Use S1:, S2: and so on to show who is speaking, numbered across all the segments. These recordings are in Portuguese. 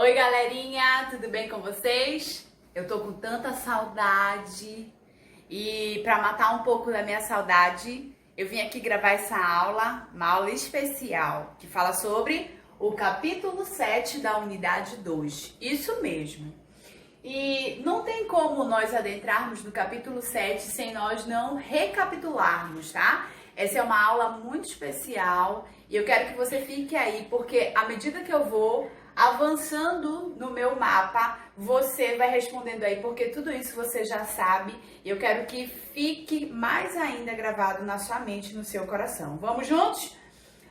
S1: Oi, galerinha, tudo bem com vocês? Eu tô com tanta saudade e para matar um pouco da minha saudade, eu vim aqui gravar essa aula, uma aula especial, que fala sobre o capítulo 7 da unidade 2. Isso mesmo. E não tem como nós adentrarmos no capítulo 7 sem nós não recapitularmos, tá? Essa é uma aula muito especial e eu quero que você fique aí, porque à medida que eu vou avançando no meu mapa, você vai respondendo aí, porque tudo isso você já sabe e eu quero que fique mais ainda gravado na sua mente, no seu coração. Vamos juntos?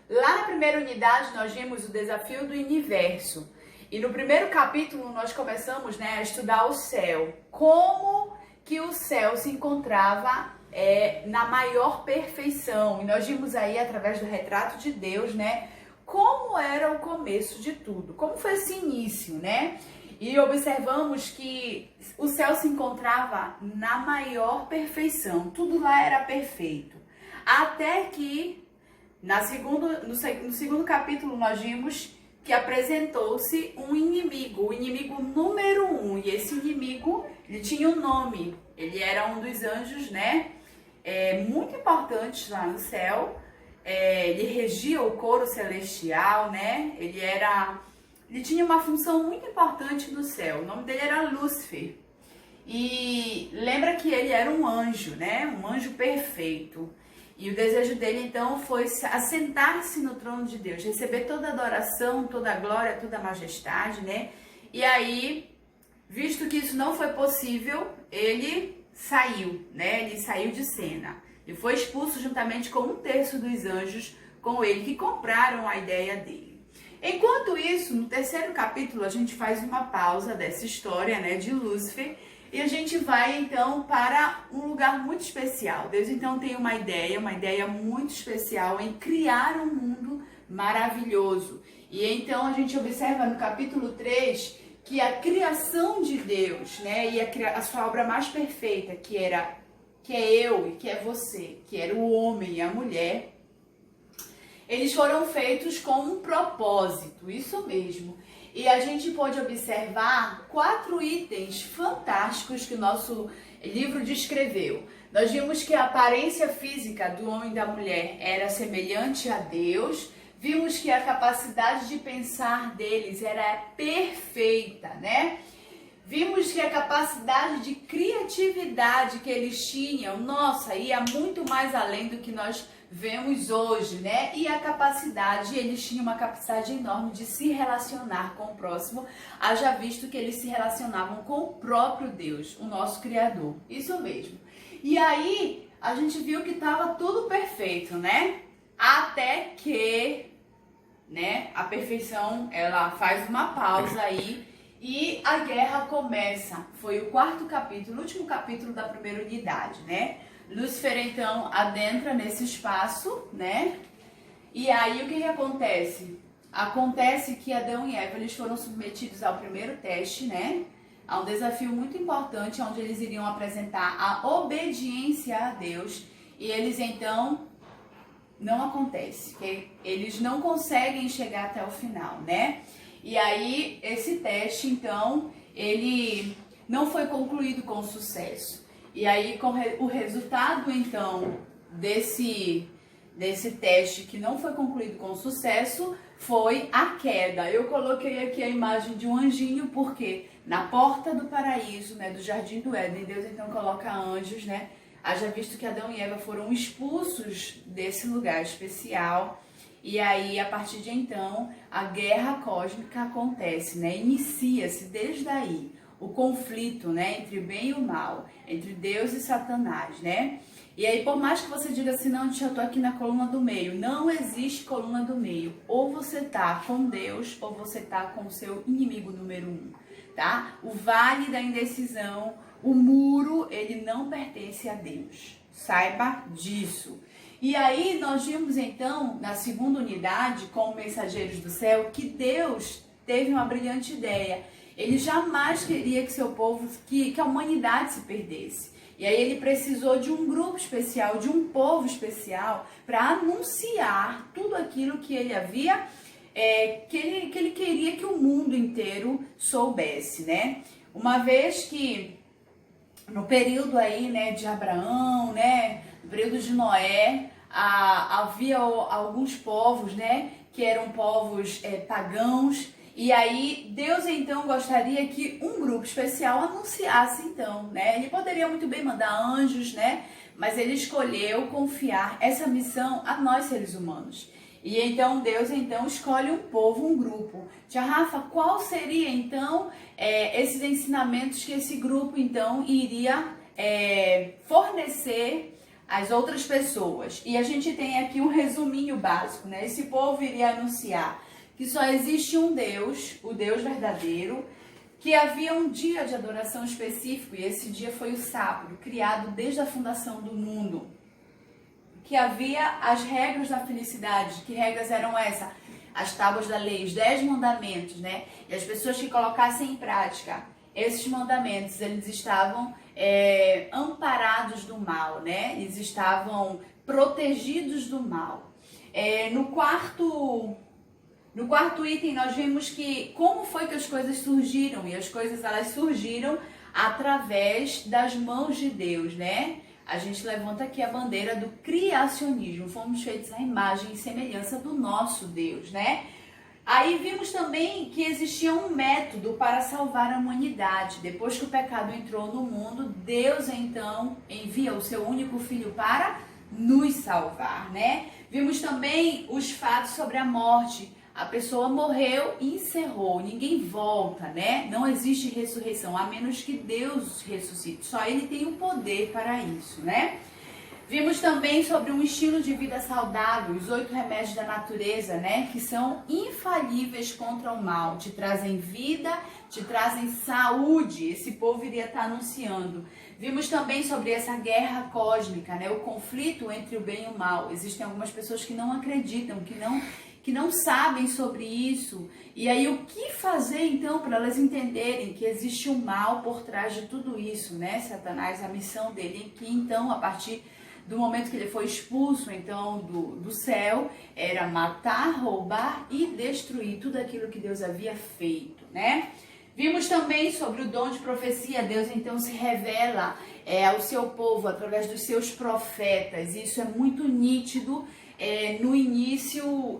S1: Lá na primeira unidade nós vimos o desafio do universo. E no primeiro capítulo nós começamos, a estudar o céu. Como que o céu se encontrava na maior perfeição. E nós vimos aí, através do retrato de Deus, como era o começo de tudo. Como foi esse início, E observamos que o céu se encontrava na maior perfeição. Tudo lá era perfeito. Até que, no segundo capítulo, nós vimos que apresentou-se um inimigo, o inimigo número 1. E esse inimigo, ele tinha um nome. Ele era um dos anjos, muito importantes lá no céu. Ele regia o coro celestial, Ele tinha uma função muito importante no céu. O nome dele era Lúcifer. E lembra que ele era um anjo, Um anjo perfeito. E o desejo dele, então, foi assentar-se no trono de Deus, receber toda a adoração, toda a glória, toda a majestade, E aí, visto que isso não foi possível, ele saiu, Ele saiu de cena. E foi expulso juntamente com 1/3 dos anjos com ele, que compraram a ideia dele. Enquanto isso, no terceiro capítulo, a gente faz uma pausa dessa história, de Lúcifer, e a gente vai, então, para um lugar muito especial. Deus, então, tem uma ideia muito especial em criar um mundo maravilhoso. E então, a gente observa no capítulo 3 que a criação de Deus, e a sua obra mais perfeita, que é eu e que é você, que era o homem e a mulher, eles foram feitos com um propósito, isso mesmo. E a gente pode observar 4 itens fantásticos que o nosso livro descreveu. Nós vimos que a aparência física do homem e da mulher era semelhante a Deus. Vimos que a capacidade de pensar deles era perfeita, Vimos que a capacidade de criatividade que eles tinham, ia muito mais além do que nós vemos hoje, E a capacidade, eles tinham uma capacidade enorme de se relacionar com o próximo, haja visto que eles se relacionavam com o próprio Deus, o nosso Criador. Isso mesmo. E aí, a gente viu que estava tudo perfeito, Até que, a perfeição, ela faz uma pausa aí e a guerra começa. Foi o 4º capítulo, o último capítulo da primeira unidade, Lúcifer, então, adentra nesse espaço, E aí, o que acontece? Acontece que Adão e Eva, eles foram submetidos ao primeiro teste, A um desafio muito importante, onde eles iriam apresentar a obediência a Deus. E eles, então, não acontece, que eles não conseguem chegar até o final, E aí, esse teste, então, ele não foi concluído com sucesso. E aí, com o resultado, então, desse teste que não foi concluído com sucesso, foi a queda. Eu coloquei aqui a imagem de um anjinho, porque na porta do paraíso, do jardim do Éden, Deus então coloca anjos, Haja visto que Adão e Eva foram expulsos desse lugar especial. E aí, a partir de então, a guerra cósmica acontece, Inicia-se desde aí o conflito, entre o bem e o mal, entre Deus e Satanás, E aí, por mais que você diga assim, não, eu tô aqui na coluna do meio, não existe coluna do meio. Ou você tá com Deus, ou você tá com o seu inimigo número 1, tá? O vale da indecisão, o muro, ele não pertence a Deus. Saiba disso. E aí, nós vimos então, na segunda unidade, com Mensageiros do Céu, que Deus teve uma brilhante ideia. Ele jamais queria que seu povo, que a humanidade se perdesse. E aí ele precisou de um grupo especial, de um povo especial, para anunciar tudo aquilo que ele havia que ele queria que o mundo inteiro soubesse, né? Uma vez que no período aí, né, de Abraão, né, no período de Noé, havia alguns povos, né, que eram povos pagãos, e aí Deus então gostaria que um grupo especial anunciasse então, né? Ele poderia muito bem mandar anjos, né? Mas ele escolheu confiar essa missão a nós seres humanos. E então Deus então escolhe um povo, um grupo. Tia Rafa, qual seria então esses ensinamentos que esse grupo então iria fornecer às outras pessoas? E a gente tem aqui um resuminho básico, né? Esse povo iria anunciar que só existe um Deus, o Deus verdadeiro, que havia um dia de adoração específico, e esse dia foi o sábado, criado desde a fundação do mundo. Que havia as regras da felicidade. Que regras eram essas? As tábuas da lei, os 10 mandamentos, né? E as pessoas que colocassem em prática esses mandamentos, eles estavam amparados do mal, né? Eles estavam protegidos do mal. No quarto item, nós vimos que como foi que as coisas surgiram, e as coisas elas surgiram através das mãos de Deus, né? A gente levanta aqui a bandeira do criacionismo, fomos feitos à imagem e semelhança do nosso Deus, né? Aí vimos também que existia um método para salvar a humanidade. Depois que o pecado entrou no mundo, Deus então envia o seu único filho para nos salvar, né? Vimos também os fatos sobre a morte. A pessoa morreu e encerrou, ninguém volta, né? Não existe ressurreição, a menos que Deus ressuscite. Só Ele tem o poder para isso, né? Vimos também sobre um estilo de vida saudável, os 8 remédios da natureza, né? Que são infalíveis contra o mal, te trazem vida, te trazem saúde. Esse povo iria estar anunciando. Vimos também sobre essa guerra cósmica, né? O conflito entre o bem e o mal. Existem algumas pessoas que não acreditam, que não sabem sobre isso. E aí o que fazer então para elas entenderem que existe um mal por trás de tudo isso, né? Satanás, a missão dele, que então a partir do momento que ele foi expulso então do céu, era matar, roubar e destruir tudo aquilo que Deus havia feito, né? Vimos também sobre o dom de profecia. Deus então se revela ao seu povo através dos seus profetas. Isso é muito nítido no início,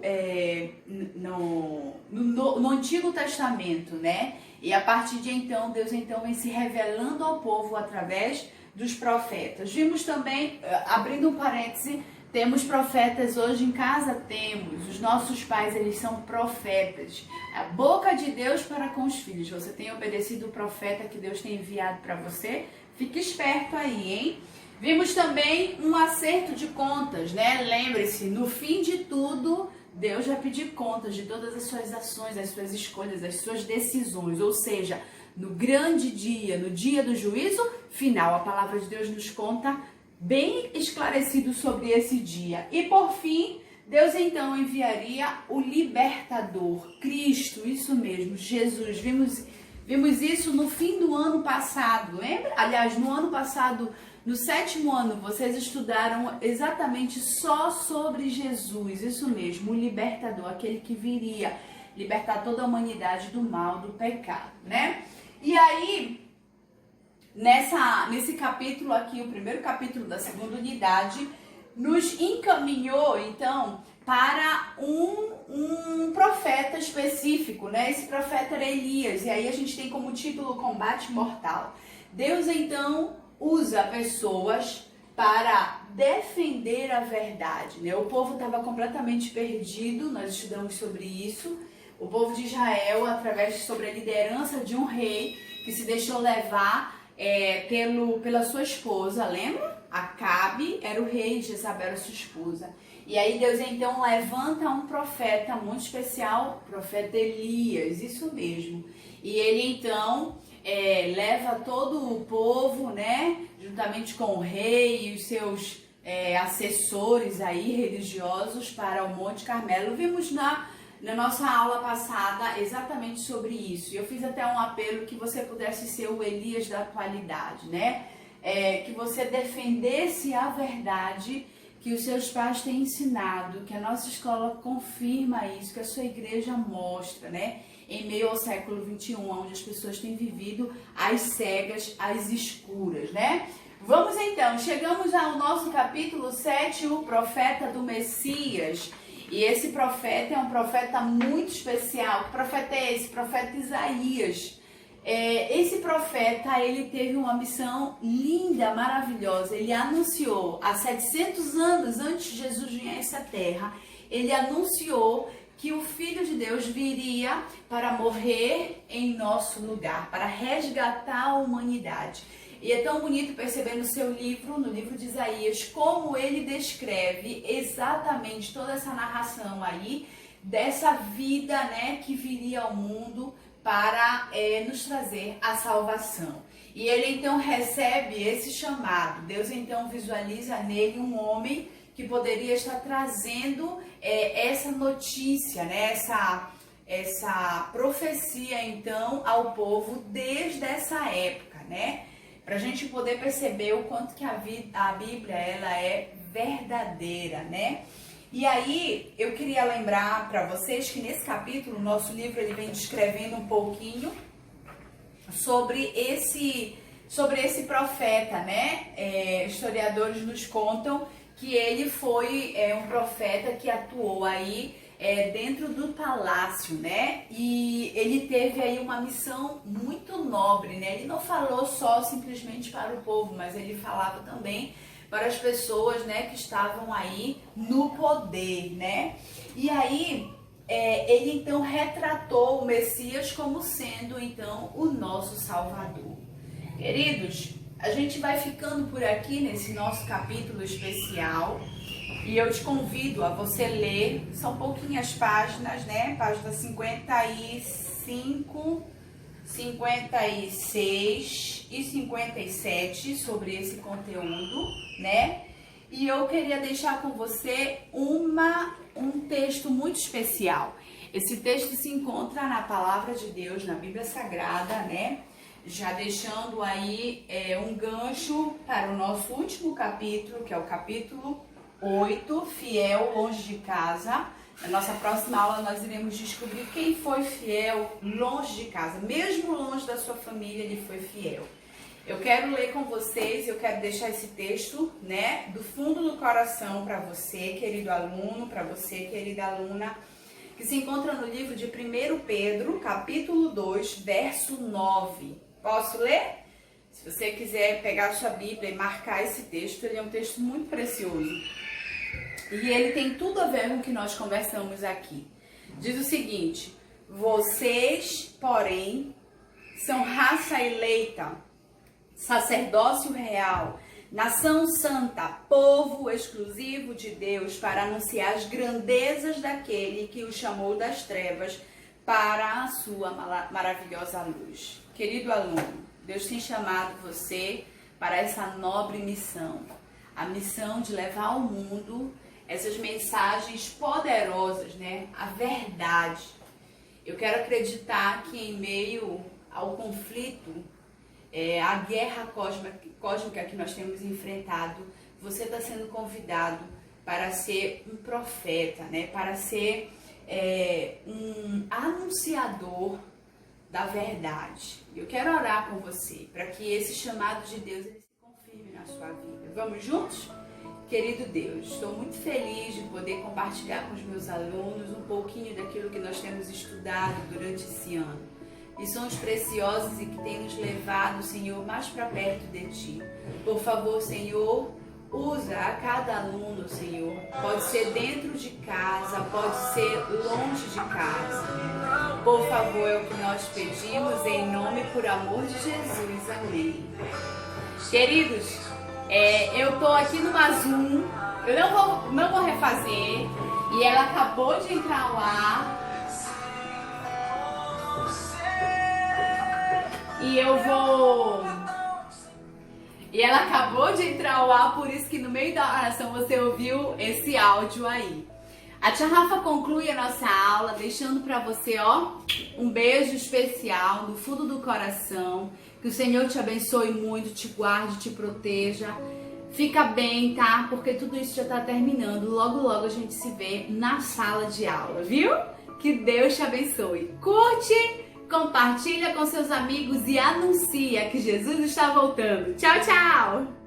S1: no Antigo Testamento, né? E a partir de então, Deus então vem se revelando ao povo através dos profetas. Vimos também, abrindo um parêntese, temos profetas hoje em casa? Temos. Os nossos pais, eles são profetas. A boca de Deus para com os filhos. Você tem obedecido o profeta que Deus tem enviado para você? Fique esperto aí, hein? Vimos também um acerto de contas, né? Lembre-se, no fim de tudo, Deus vai pedir contas de todas as suas ações, as suas escolhas, as suas decisões. Ou seja, no grande dia, no dia do juízo final, a palavra de Deus nos conta bem esclarecido sobre esse dia. E por fim, Deus então enviaria o libertador, Cristo, isso mesmo, Jesus. Vimos isso no fim do ano passado, lembra? Aliás, no ano passado, no 7º ano, vocês estudaram exatamente só sobre Jesus, isso mesmo, o libertador, aquele que viria libertar toda a humanidade do mal, do pecado, né? E aí, nesse capítulo aqui, o primeiro capítulo da 2ª unidade, nos encaminhou, então, para um profeta específico, né? Esse profeta era Elias, e aí a gente tem como título Combate Mortal. Deus, então, usa pessoas para defender a verdade, né? O povo estava completamente perdido, nós estudamos sobre isso. O povo de Israel, sobre a liderança de um rei que se deixou levar pela sua esposa, lembra? Acabe era o rei e Jezabel era sua esposa. E aí Deus então levanta um profeta muito especial, o profeta Elias, isso mesmo. E ele então leva todo o povo, né, juntamente com o rei e os seus assessores aí religiosos para o Monte Carmelo. Vimos na nossa aula passada exatamente sobre isso. Eu fiz até um apelo que você pudesse ser o Elias da atualidade, né? Que você defendesse a verdade que os seus pais têm ensinado, que a nossa escola confirma isso, que a sua igreja mostra, né? Em meio ao século XXI, onde as pessoas têm vivido às cegas, às escuras, né? Vamos então, chegamos ao nosso capítulo 7, o profeta do Messias. E esse profeta é um profeta muito especial. Que profeta é esse? Profeta Isaías. Esse profeta, ele teve uma missão linda, maravilhosa. Ele anunciou, há 700 anos antes de Jesus vir a essa terra, ele anunciou que o Filho de Deus viria para morrer em nosso lugar, para resgatar a humanidade. E é tão bonito perceber no seu livro, no livro de Isaías, como ele descreve exatamente toda essa narração aí, dessa vida, né, que viria ao mundo para nos trazer a salvação. E ele então recebe esse chamado. Deus então visualiza nele um homem que poderia estar trazendo essa notícia, né? essa profecia então ao povo desde essa época, né? Para a gente poder perceber o quanto que a Bíblia ela é verdadeira, né? E aí eu queria lembrar para vocês que nesse capítulo, o nosso livro ele vem descrevendo um pouquinho sobre esse profeta, né? Historiadores nos contam que ele foi um profeta que atuou aí dentro do palácio, né? E ele teve aí uma missão muito nobre, né? Ele não falou só simplesmente para o povo, mas ele falava também para as pessoas, né, que estavam aí no poder, né? E aí ele então retratou o Messias como sendo então o nosso Salvador. Queridos, a gente vai ficando por aqui nesse nosso capítulo especial e eu te convido a você ler, são pouquinhas páginas, né? Página 55, 56 e 57 sobre esse conteúdo, né? E eu queria deixar com você um texto muito especial. Esse texto se encontra na Palavra de Deus, na Bíblia Sagrada, né? Já deixando aí um gancho para o nosso último capítulo, que é o capítulo 8, Fiel Longe de Casa. Na nossa próxima aula nós iremos descobrir quem foi fiel longe de casa. Mesmo longe da sua família, ele foi fiel. Eu quero ler com vocês, eu quero deixar esse texto, né, do fundo do coração para você, querido aluno, para você, querida aluna, que se encontra no livro de 1 Pedro, capítulo 2, verso 9. Posso ler? Se você quiser pegar a sua Bíblia e marcar esse texto, ele é um texto muito precioso. E ele tem tudo a ver com o que nós conversamos aqui. Diz o seguinte: vocês, porém, são raça eleita, sacerdócio real, nação santa, povo exclusivo de Deus, para anunciar as grandezas daquele que o chamou das trevas para a sua maravilhosa luz. Querido aluno, Deus tem chamado você para essa nobre missão, a missão de levar ao mundo essas mensagens poderosas, né? A verdade. Eu quero acreditar que em meio ao conflito, a guerra cósmica que nós temos enfrentado, você está sendo convidado para ser um profeta, né? Para ser um anunciador da verdade. Eu quero orar com você para que esse chamado de Deus ele se confirme na sua vida. Vamos juntos? Querido Deus, estou muito feliz de poder compartilhar com os meus alunos um pouquinho daquilo que nós temos estudado durante esse ano. Lições preciosas e que têm nos levado, Senhor, mais para perto de Ti. Por favor, Senhor, usa a cada aluno, Senhor. Pode ser dentro de casa, pode ser longe de casa. Por favor, é o que nós pedimos em nome e por amor de Jesus. Amém. Queridos, eu tô aqui no Zoom, eu não vou refazer, e ela acabou de entrar ao ar. E ela acabou de entrar ao ar, por isso que no meio da oração você ouviu esse áudio aí. A tia Rafa conclui a nossa aula deixando para você, um beijo especial do fundo do coração. Que o Senhor te abençoe muito, te guarde, te proteja. Fica bem, tá? Porque tudo isso já tá terminando. Logo, logo a gente se vê na sala de aula, viu? Que Deus te abençoe. Curte, compartilha com seus amigos e anuncia que Jesus está voltando. Tchau, tchau!